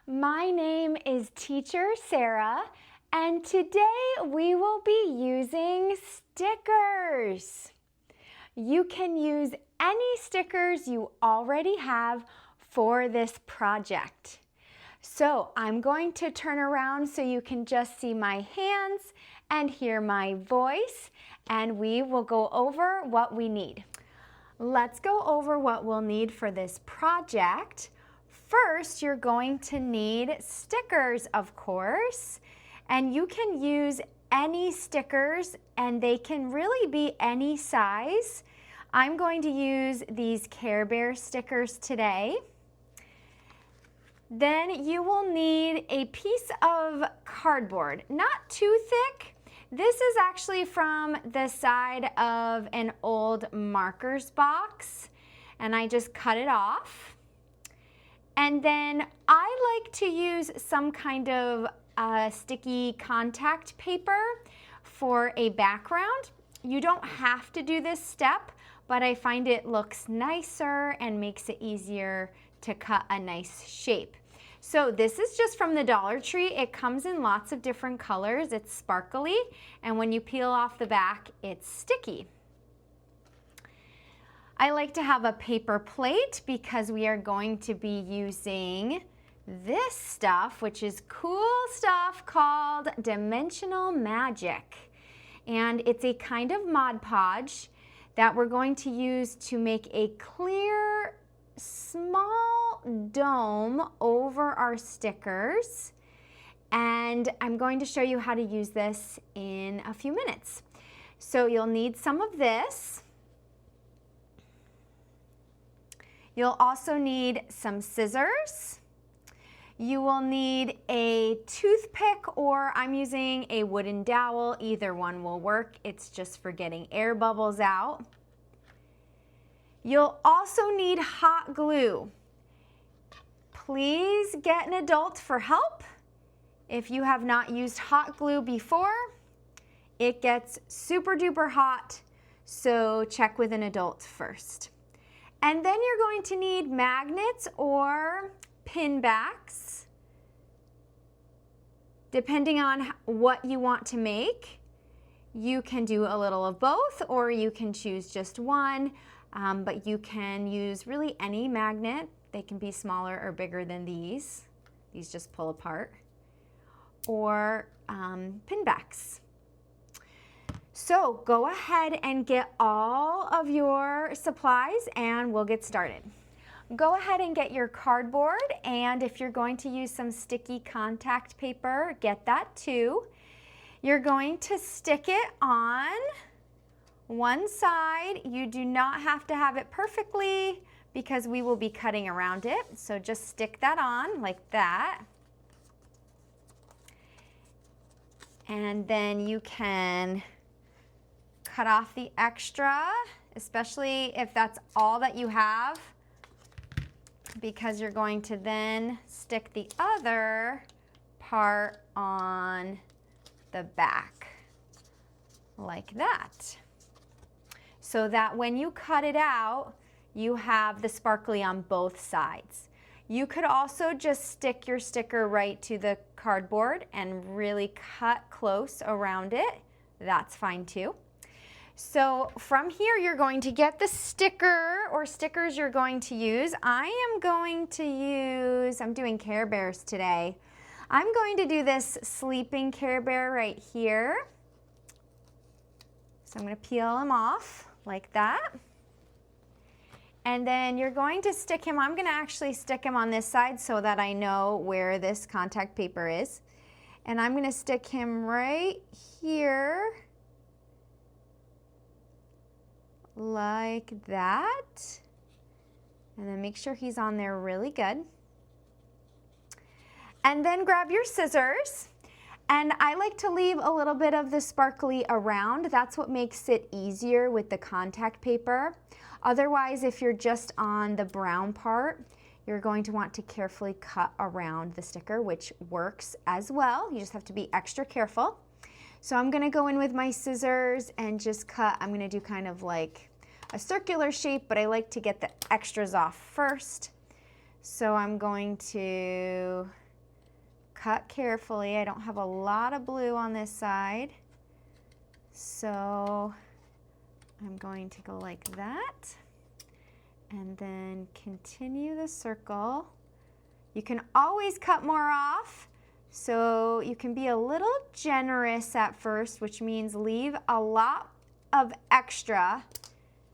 My name is Teacher Sarah, and today we will be using stickers. You can use any stickers you already have for this project. So I'm going to turn around so you can just see my hands and hear my voice, and we will go over what we need. Let's go over what we'll need for this project. First, you're going to need stickers, of course, and you can use any stickers and they can really be any size. I'm going to use these Care Bear stickers today. Then you will need a piece of cardboard, not too thick. This is actually from the side of an old markers box, and I just cut it off. And then I like to use some kind of sticky contact paper for a background. You don't have to do this step, but I find it looks nicer and makes it easier to cut a nice shape. So this is just from the Dollar Tree. It comes in lots of different colors. It's sparkly, and when you peel off the back, it's sticky. I like to have a paper plate because we are going to be using this stuff, which is cool stuff called Dimensional Magic. And it's a kind of Mod Podge that we're going to use to make a clear, small dome over our stickers. And I'm going to show you how to use this in a few minutes. So you'll need some of this. You'll also need some scissors. You will need a toothpick, or I'm using a wooden dowel. Either one will work. It's just for getting air bubbles out. You'll also need hot glue. Please get an adult for help. If you have not used hot glue before, it gets super duper hot, so check with an adult first. And then you're going to need magnets or pin backs, depending on what you want to make. You can do a little of both, or you can choose just one, but you can use really any magnet. They can be smaller or bigger than these. These just pull apart. Or pin backs. So go ahead and get all of your supplies and we'll get started. Go ahead and get your cardboard, and if you're going to use some sticky contact paper, get that too. You're going to stick it on one side. You do not have to have it perfectly because we will be cutting around it. So just stick that on like that. And then you can cut off the extra, especially if that's all that you have, because you're going to then stick the other part on the back like that, so that when you cut it out, you have the sparkly on both sides. You could also just stick your sticker right to the cardboard and really cut close around it. That's fine too. So from here, you're going to get the sticker or stickers you're going to use. I'm doing Care Bears today. I'm going to do this sleeping Care Bear right here. So I'm going to peel him off like that. And then you're going to stick him, I'm going to actually stick him on this side so that I know where this contact paper is. And I'm going to stick him right here, like that, and then make sure he's on there really good. And then grab your scissors, and I like to leave a little bit of the sparkly around. That's what makes it easier with the contact paper. Otherwise, if you're just on the brown part, you're going to want to carefully cut around the sticker, which works as well. You just have to be extra careful. So I'm gonna go in with my scissors and just cut. I'm gonna do kind of like a circular shape, but I like to get the extras off first. So I'm going to cut carefully. I don't have a lot of blue on this side. So I'm going to go like that and then continue the circle. You can always cut more off, so you can be a little generous at first, which means leave a lot of extra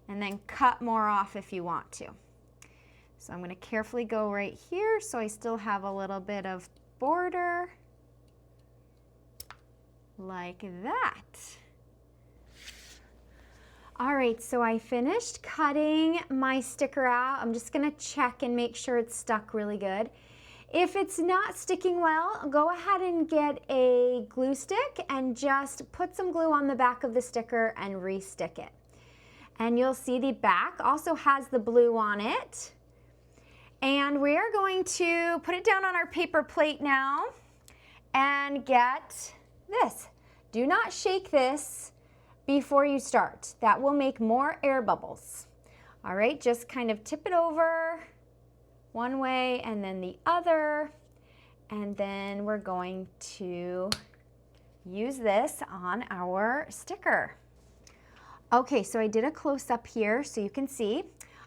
and then cut more off if you want to. So I'm going to carefully go right here so I still have a little bit of border like that. All right, so I finished cutting my sticker out. I'm just gonna check and make sure it's stuck really good. If it's not sticking well, go ahead and get a glue stick and just put some glue on the back of the sticker and re-stick it. And you'll see the back also has the blue on it. And we are going to put it down on our paper plate now and get this. Do not shake this before you start. That will make more air bubbles. All right, just kind of tip it over one way and then the other, and then we're going to use this on our sticker. Okay, so I did a close-up here so you can see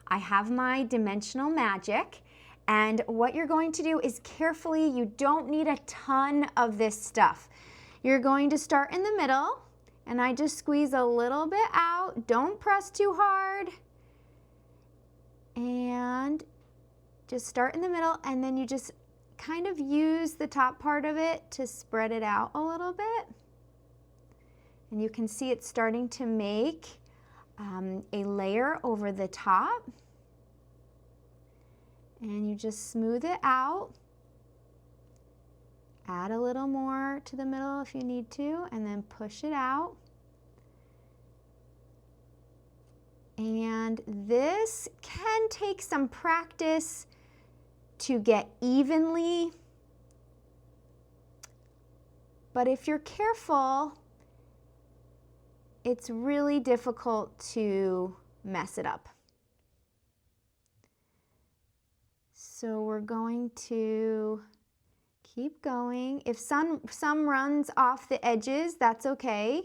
I have my Dimensional Magic, and what you're going to do is carefully, you don't need a ton of this stuff. You're going to start in the middle, and I just squeeze a little bit out. Don't press too hard. And just start in the middle, and then you just kind of use the top part of it to spread it out a little bit. And you can see it's starting to make a layer over the top. And you just smooth it out. Add a little more to the middle if you need to, and then push it out. And this can take some practice to get evenly, but if you're careful, it's really difficult to mess it up. So we're going to keep going. If some runs off the edges, that's okay.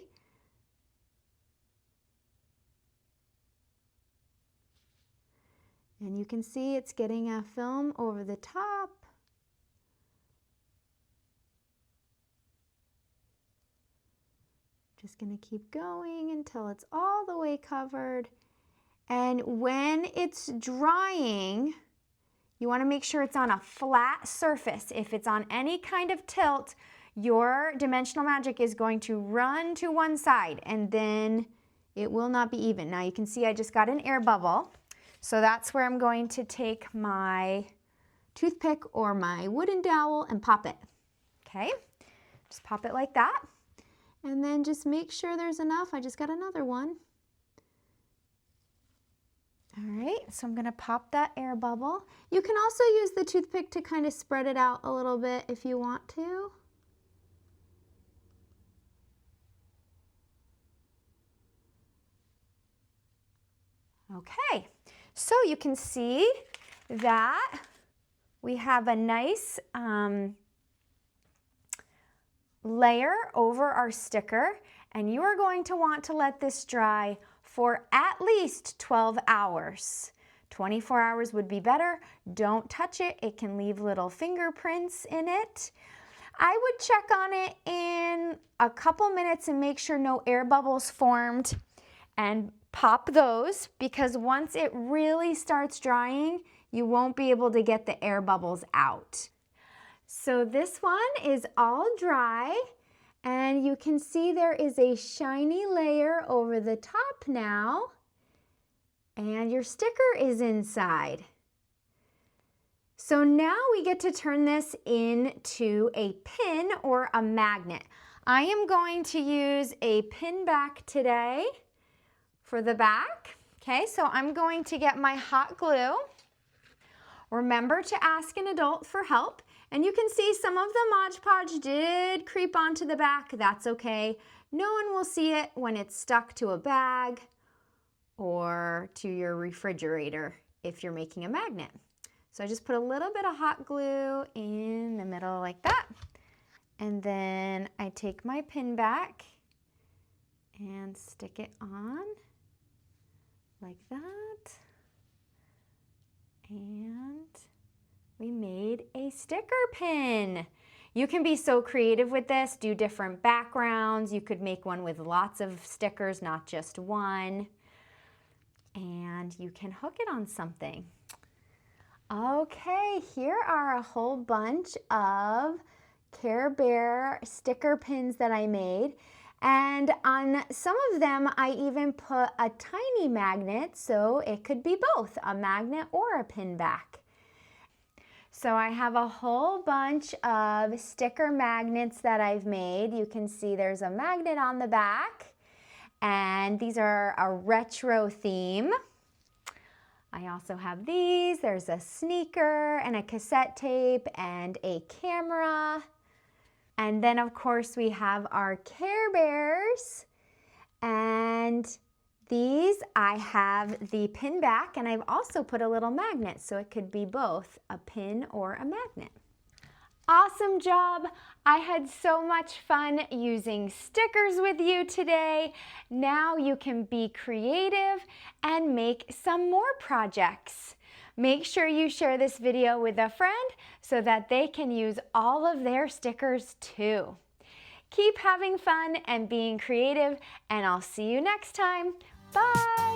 And you can see it's getting a film over the top. Just going to keep going until it's all the way covered. And when it's drying, you want to make sure it's on a flat surface. If it's on any kind of tilt, your Dimensional Magic is going to run to one side and then it will not be even. Now you can see I just got an air bubble. So that's where I'm going to take my toothpick or my wooden dowel and pop it. Okay, just pop it like that. And then just make sure there's enough. I just got another one. All right, so I'm gonna pop that air bubble. You can also use the toothpick to kind of spread it out a little bit if you want to. Okay, so you can see that we have a nice layer over our sticker, and you are going to want to let this dry for at least 12 hours. 24 hours would be better. Don't touch it. It can leave little fingerprints in it. I would check on it in a couple minutes and make sure no air bubbles formed and pop those, because once it really starts drying, you won't be able to get the air bubbles out. So this one is all dry, and you can see there is a shiny layer over the top now, and your sticker is inside. So now we get to turn this into a pin or a magnet. I am going to use a pin back today for the back. Okay, so I'm going to get my hot glue. Remember to ask an adult for help. And you can see some of the Mod Podge did creep onto the back. That's okay. No one will see it when it's stuck to a bag or to your refrigerator if you're making a magnet. So I just put a little bit of hot glue in the middle like that. And then I take my pin back and stick it on like that. And we made a sticker pin. You can be so creative with this, do different backgrounds. You could make one with lots of stickers, not just one. And you can hook it on something. Okay, here are a whole bunch of Care Bear sticker pins that I made. And on some of them, I even put a tiny magnet, so it could be both, a magnet or a pin back. So I have a whole bunch of sticker magnets that I've made. You can see there's a magnet on the back, and these are a retro theme. I also have these. There's a sneaker and a cassette tape and a camera. And then of course we have our Care Bears, and these I have the pin back, and I've also put a little magnet, so it could be both a pin or a magnet. Awesome job! I had so much fun using stickers with you today. Now you can be creative and make some more projects. Make sure you share this video with a friend so that they can use all of their stickers too. Keep having fun and being creative, and I'll see you next time. Bye!